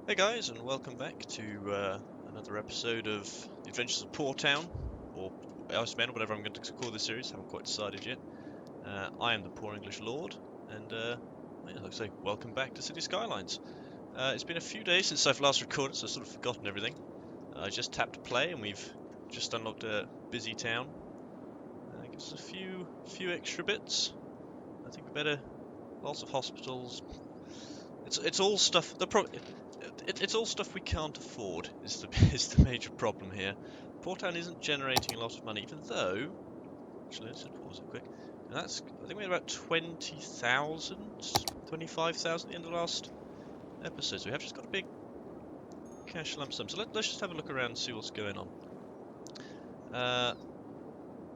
Hey guys, and welcome back to another episode of The Adventures of Poor Town, or Icemen, or whatever I'm going to call this series. Haven't quite decided yet. I am the Poor English Lord, and yeah, like I say, welcome back to Cities Skylines. It's been a few days since I've last recorded, so I've sort of forgotten everything. I just tapped play, and we've just unlocked a busy town. Gives us a few extra bits. I think we better lots of hospitals. It's all stuff. It's all stuff we can't afford. Is the is the major problem here. Portown isn't generating a lot of money, even though. Actually, let's just pause it quick. And that's, I think we had about 20,000, 25,000 in the last episode. So we have just got a big cash lump sum. So let's just have a look around and see what's going on.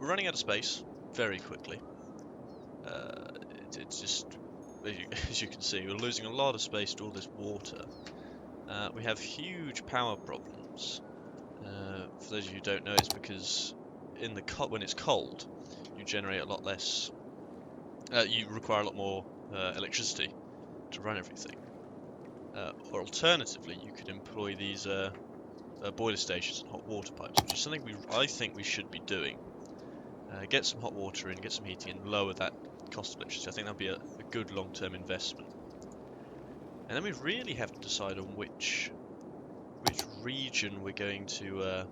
We're running out of space very quickly. It's just, as you can see, we're losing a lot of space to all this water. We have huge power problems. For those of you who don't know, it's because when it's cold, you generate a lot less. You require a lot more electricity to run everything. Or alternatively, you could employ these boiler stations and hot water pipes, which is something I think we should be doing. Get some hot water in, get some heating in, lower that cost of electricity. I think that'd be a good long-term investment. And then we really have to decide on which region we're going to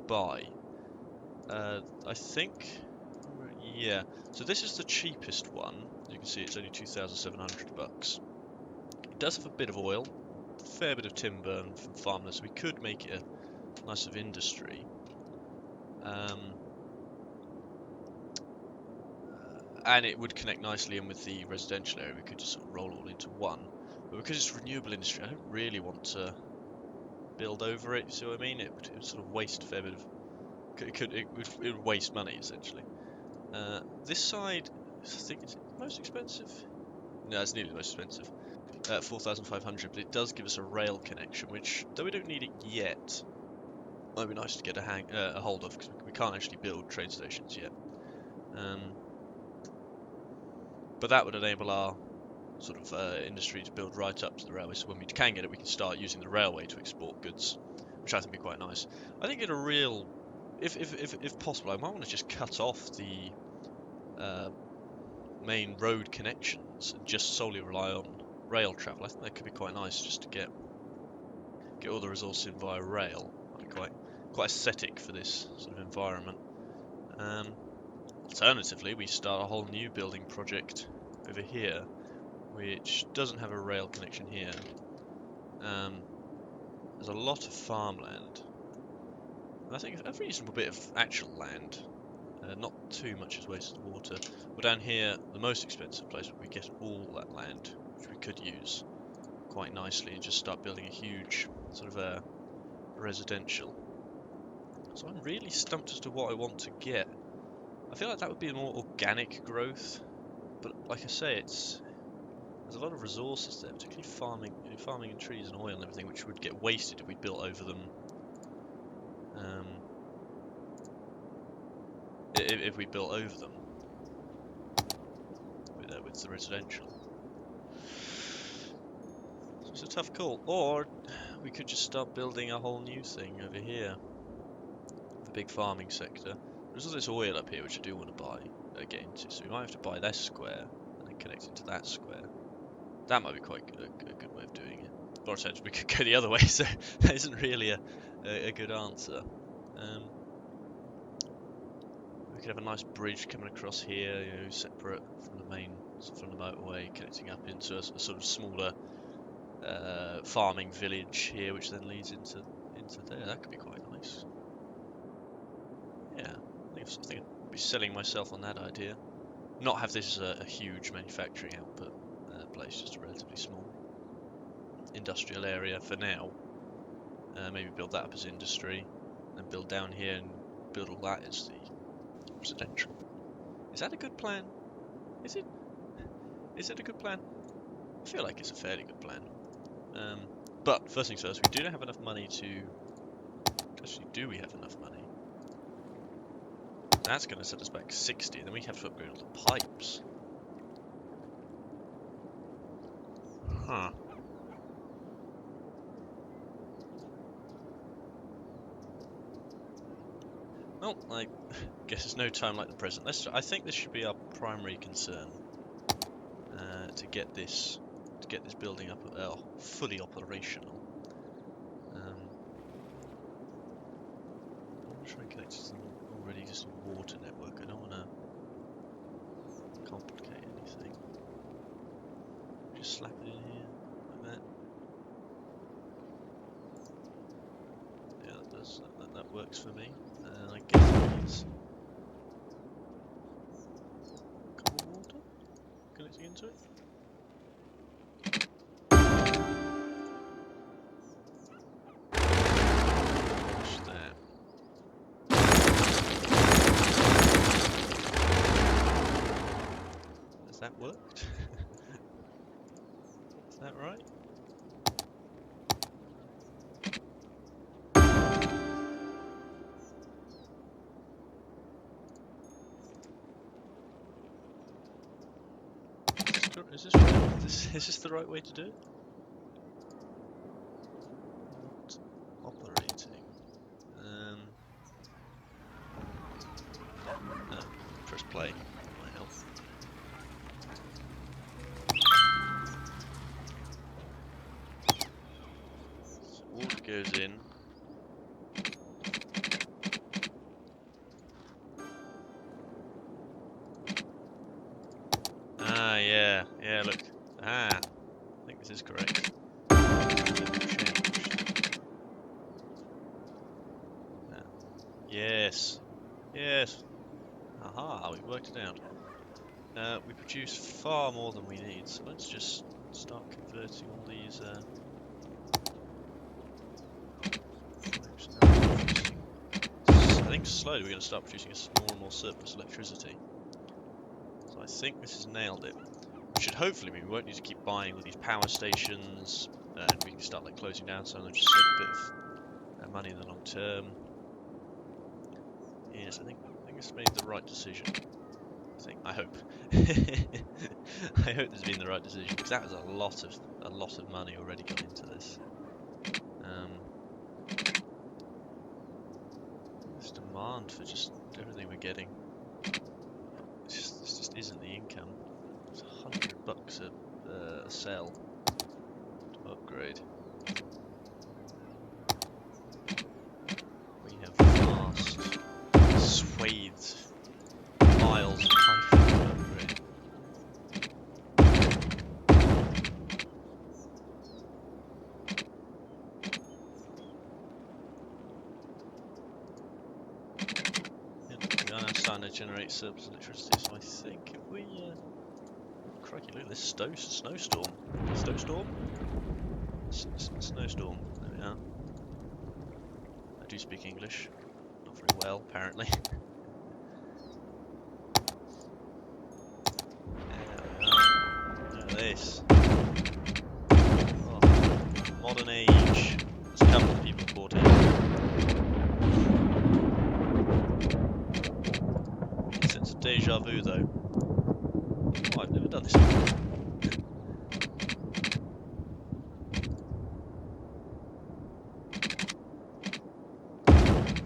buy. I think, yeah. So this is the cheapest one. You can see it's only 2,700 bucks. It does have a bit of oil, a fair bit of timber and farmland, so we could make it a nice of industry. And it would connect nicely in with the residential area. We could just sort of roll all into one. But because it's renewable industry, I don't really want to build over it. You see what I mean? It would sort of waste a fair bit of. It would waste money essentially. This side, I think it's the most expensive. No, it's nearly the most expensive. 4,500, but it does give us a rail connection, which, though we don't need it yet, might be nice to get a hold of, because we can't actually build train stations yet. But that would enable our sort of industry to build right up to the railway, so when we can get it, we can start using the railway to export goods, which I think would be quite nice. I think in a real, if possible, I might want to just cut off the main road connections and just solely rely on rail travel. I think that could be quite nice, just to get all the resources in via rail. That'd be quite aesthetic for this sort of environment. Alternatively, we start a whole new building project over here, which doesn't have a rail connection here. There's a lot of farmland. And I think a reasonable bit of actual land. Not too much is wasted water. Well, down here, the most expensive place, we get all that land, which we could use quite nicely and just start building a huge sort of a residential. So I'm really stumped as to what I want to get. I feel like that would be a more organic growth, but like I say, there's a lot of resources there, particularly farming and trees and oil and everything, which would get wasted if we built over them. If we built over them with the residential. So it's a tough call. Or we could just start building a whole new thing over here. The big farming sector. There's all this oil up here which I do want to buy, get into, so we might have to buy this square and then connect it to that square. That might be quite a good way of doing it. Or essentially we could go the other way, so that isn't really a good answer. We could have a nice bridge coming across here, separate from the motorway, connecting up into a sort of smaller farming village here, which then leads into there. That could be quite nice. Yeah, I think I'd be selling myself on that idea. Not have this as a huge manufacturing output place, just a relatively small industrial area for now. Maybe build that up as industry, and build down here and build all that as the residential. Is that a good plan? Is it? Is it a good plan? I feel like it's a fairly good plan. But first things first, we do have enough money to. Actually, do we have enough money? That's going to set us back 60. Then we have to upgrade all the pipes. Huh. Well, I guess it's no time like the present. I think this should be our primary concern. To get this building up, fully operational. I'm gonna try and connect to some already existing water network. I don't want to complicate anything. Just slap it in here like that. Yeah, that does. That works for me. I guess it needs cold water connecting into it. That worked? Is that right? Is this right? Is this the right way to do it? Not operating. No, press play. Might help. So water goes in. Ah, yeah, look. I think this is correct. Yes. Aha, we worked it out. We produce far more than we need, so let's just start converting all these. I think slowly we're going to start producing more and more surplus electricity. So I think this has nailed it. Which should hopefully mean we won't need to keep buying all these power stations, and we can start like closing down some of them, just save a bit of money in the long term. Yes, I think it's made the right decision. I hope. I hope this has been the right decision, because that was a lot of money already gone into this. This demand for just everything we're getting. This just isn't the income. It's $100 a cell to upgrade. We have vast swathes, miles of pipe to upgrade. We are now starting to generate surplus electricity, so I think if we crikey, look at this snowstorm. Snowstorm? Snowstorm. There we are. I do speak English. Not very well, apparently. There we are. Look at this. Oh, modern age. It's come to the people of Portland. Sense of deja vu, though. Oh, I've never done this before.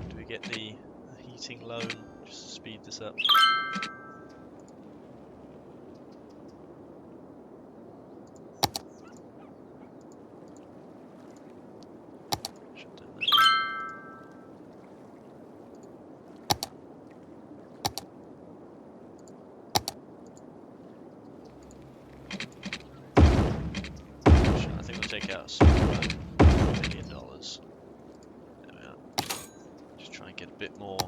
Do we get the heating loan just to speed this up? Shut down that. I think we'll take out some $1 million. There we are. Just try and get a bit more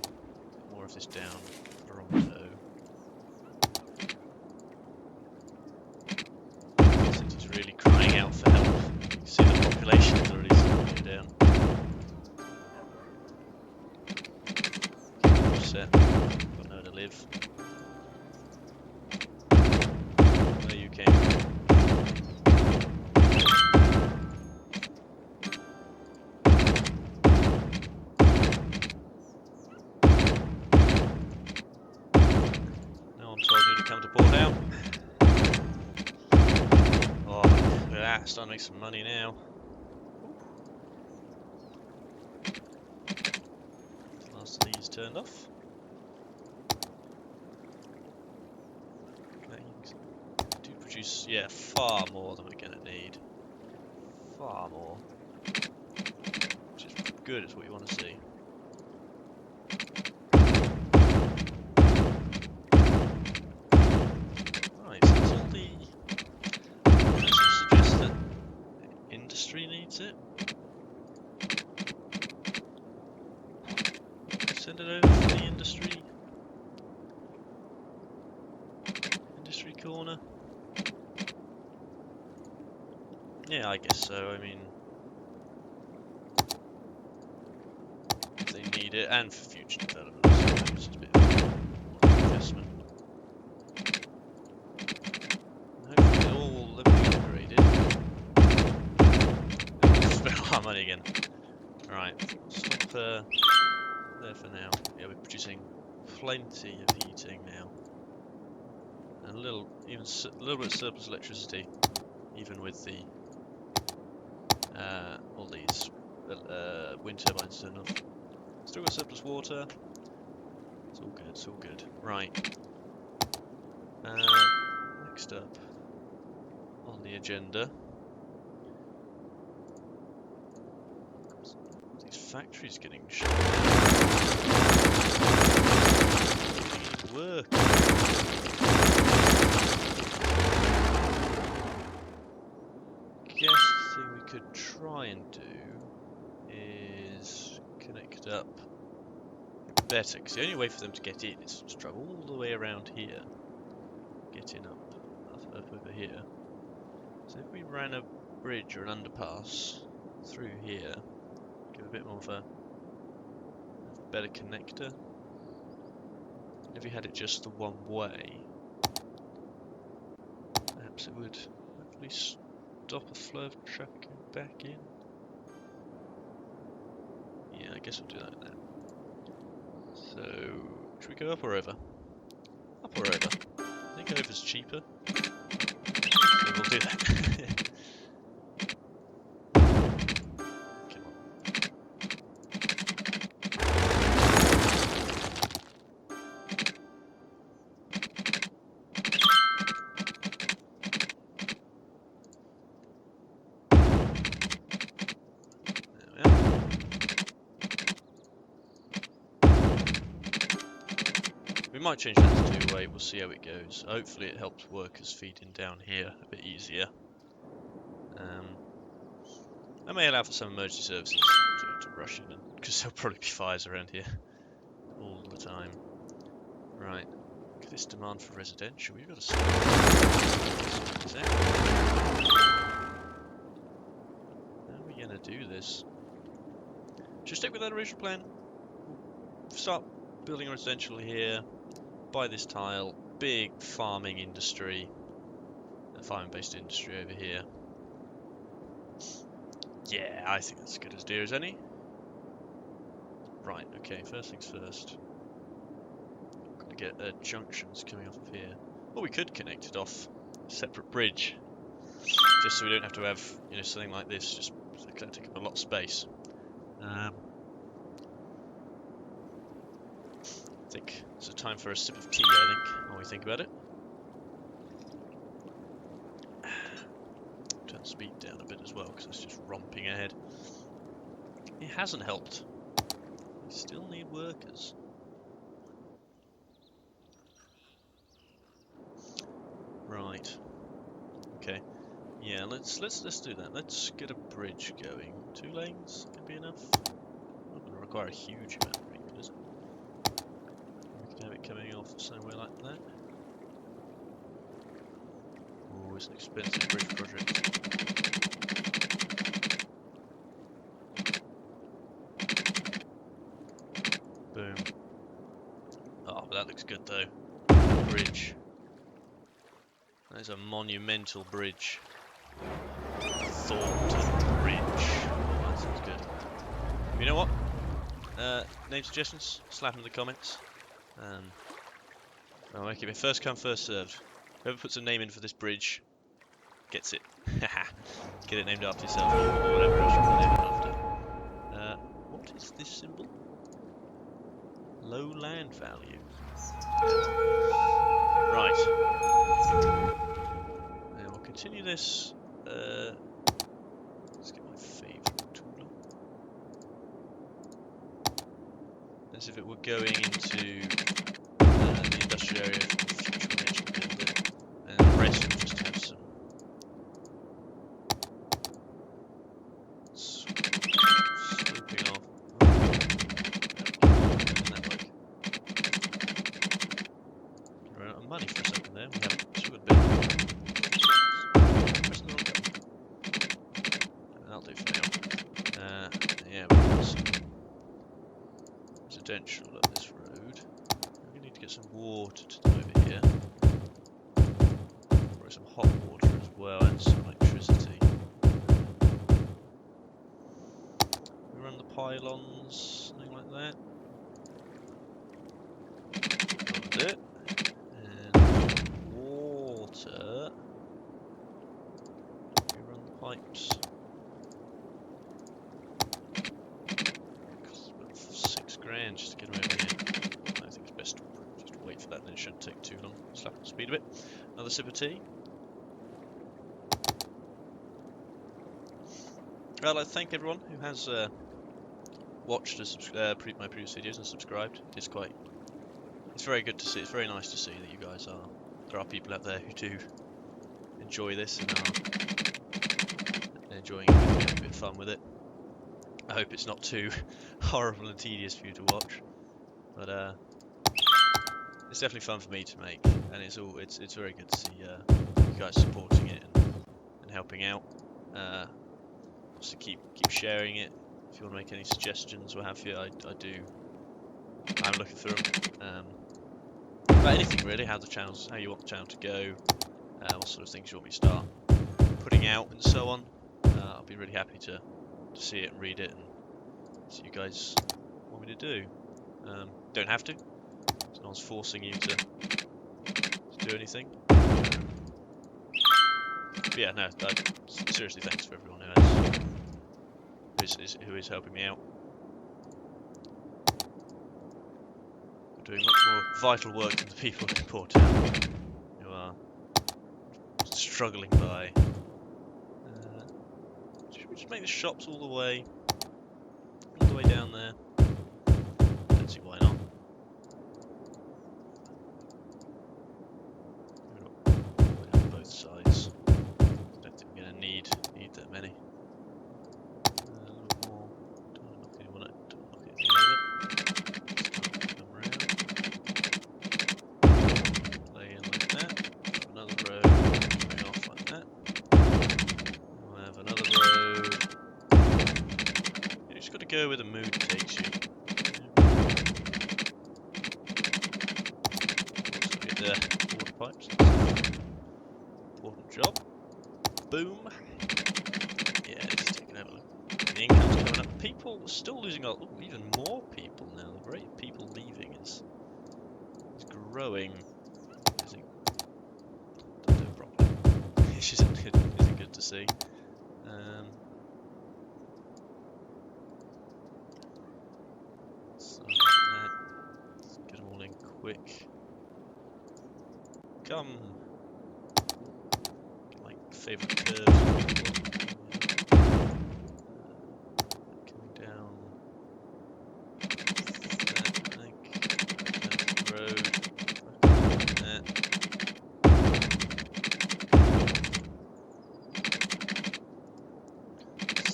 of this down pronto. City's really crying out for help. You can see the population is already starting to go down. Set. Got nowhere to live. Where you came from. Come to Port now. Oh, look at that, starting to make some money now. last of these turned off. Okay, do produce, yeah, far more than we're going to need. Far more. Which is good, it's what you want to see. Right, so that's all the... I suggest that industry needs it. Send it over to the industry corner. Yeah, I guess so. I mean, if they need it, and for future development, so it's just a bit of investment. Hopefully, all everything upgraded. We'll spend all our money again. Right, stop there for now. Yeah, we're producing plenty of heating now. And a little bit of surplus electricity, even with the all these wind turbines turned off. Still got surplus water. It's all good. It's all good. Right. Next up on the agenda, these factories getting shut. Work. Guess the thing we could try and do is connect up better, because the only way for them to get in is to travel all the way around here, getting up over here. So if we ran a bridge or an underpass through here, give a bit more of a better connector. And if we had it just the one way, perhaps it would hopefully stop a flow of traffic back in. Yeah, I guess we'll do that now. So, should we go up or over? Up or over? I think over's cheaper. So we'll do that. Come on. We might change that to two-way, we'll see how it goes. Hopefully it helps workers feeding down here a bit easier. I may allow for some emergency services to rush in, because there'll probably be fires around here all the time. Right, look at this demand for residential, we've got to start. How are we going to do this? Just stick with that original plan. Start building a residential here. Buy this tile, big farming industry, a farming-based industry over here. Yeah, I think that's as good as dear as any. Right, okay, first things first. Got to get junctions coming off of here. Or we could connect it off a separate bridge, just so we don't have to have, you know, something like this. Just that'll take up a lot of space. I think it's a time for a sip of tea, I think, while we think about it. Turn speed down a bit as well, because it's just romping ahead. It hasn't helped. We still need workers. Right. Okay. Yeah, let's do that. Let's get a bridge going. 2 lanes can be enough. Not going to require a huge amount of ring, is it? We can have it coming off somewhere like that. Oh, it's an expensive bridge project. Boom. Oh, but that looks good though. Bridge. That is a monumental bridge. Thornton Bridge. Oh, that sounds good. You know what? Name suggestions? Slap them in the comments. I'll make it a first come, first served. Whoever puts a name in for this bridge gets it. Get it named after yourself, or whatever else you want to name it after. What is this symbol? Low land value. Right. Now we'll continue this. Let's get my favourite tool. As if it were going into the industrial area for the future when we actually build it. And the rest will just have some swooping off. Ran out of money for a second there. We haven't actually got a bit. Pressing the wrong button. That'll do for now. Yeah, we've got some residential up this road. We need to get some water to do over here. Probably some hot water as well and some electricity. We run the pylons, something like that. Got it. And water. We run the pipes. Costs about 6 grand just to get them over here. I think it's best to just wait for that, then it shouldn't take too long. Slap up the speed a bit. Another sip of tea. Well, I'd like to thank everyone who has watched my previous videos and subscribed. It's very good to see. It's very nice to see that you guys there are people out there who do enjoy this and are enjoying it, having a bit of fun with it. I hope it's not too horrible and tedious for you to watch, but it's definitely fun for me to make, and it's very good to see you guys supporting it and helping out. So keep sharing it. If you want to make any suggestions or have you, I'm looking through them. About anything really, how you want the channel to go, what sort of things you want me to start putting out, and so on. I'll be really happy to see it and read it and see what you guys want me to do. Don't have to. No one's forcing you to do anything. But yeah, no. Seriously, thanks for everyone who is helping me out. We're doing much more vital work than the people in Portown who are struggling by. Should we just make the shops all the way down there? Don't see why not. Both sides. Don't think we're gonna need that many. A little more. Don't knock anything over. Come around. Lay in like that. Another road going off like that. We'll have another road. You just got to go where the mood takes you. Also get the water pipes. Important job. Boom. Yeah, it's taking over. The income's coming up. People still losing even more people now. The rate of people leaving is growing. Don't do it properly. Which isn't good to see. So like that. Let's get them all in quick. Come. Get my favourite curves. Coming down. That, I think. Down the road. That.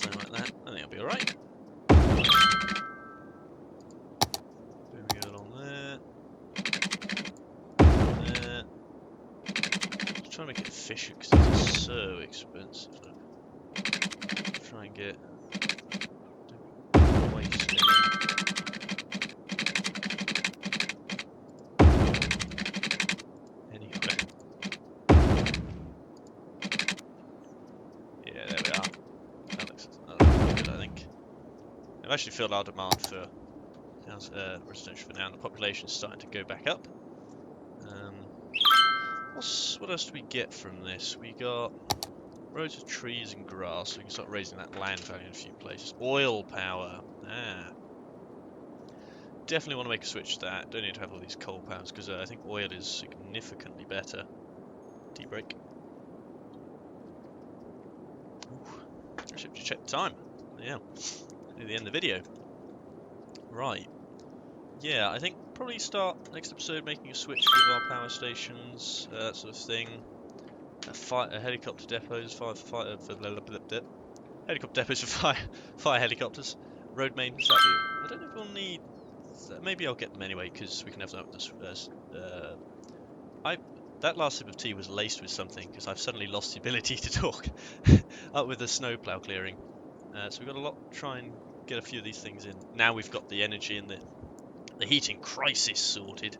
Something like that. I think it'll be alright. Trying to make it efficient because it's so expensive. Try and get don't waste anywhere. Yeah, there we are. That looks good, I think. I've actually filled our demand for residential for now, and the population's starting to go back up. What else do we get from this? We got roads of trees and grass, so we can start raising that land value in a few places. Oil power. definitely want to make a switch to that. Don't need to have all these coal pounds because I think oil is significantly better. Debrake. I should have checked the time. Yeah, near the end of the video. Right. Yeah, I think probably start next episode making a switch with our power stations, that sort of thing. Helicopter depots, helicopter depots for fire helicopters. Road maintenance. I don't know if we'll need. Maybe I'll get them anyway because we can have them up this. That last sip of tea was laced with something because I've suddenly lost the ability to talk. Up with the snowplow clearing. So we've got a lot to try and get a few of these things in. Now we've got the energy and the heating crisis sorted.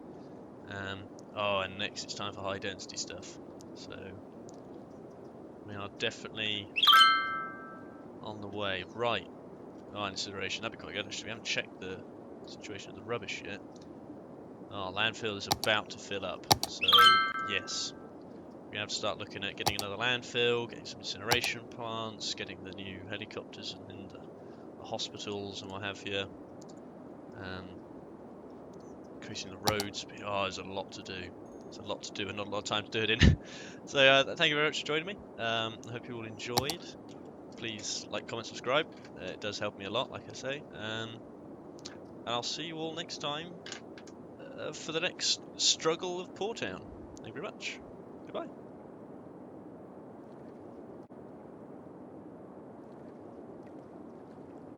Oh, and next it's time for high density stuff. So we are definitely on the way. Right. Oh, incineration. That'd be quite good actually. We haven't checked the situation of the rubbish yet. Oh, landfill is about to fill up. So yes. We're going to have to start looking at getting another landfill, getting some incineration plants, getting the new helicopters and the hospitals and what have you. Increasing the roads. Oh, there's a lot to do. There's a lot to do and not a lot of time to do it in. So thank you very much for joining me. I hope you all enjoyed. Please like, comment, subscribe. It does help me a lot, like I say. And I'll see you all next time for the next struggle of Portown. Thank you very much. Goodbye.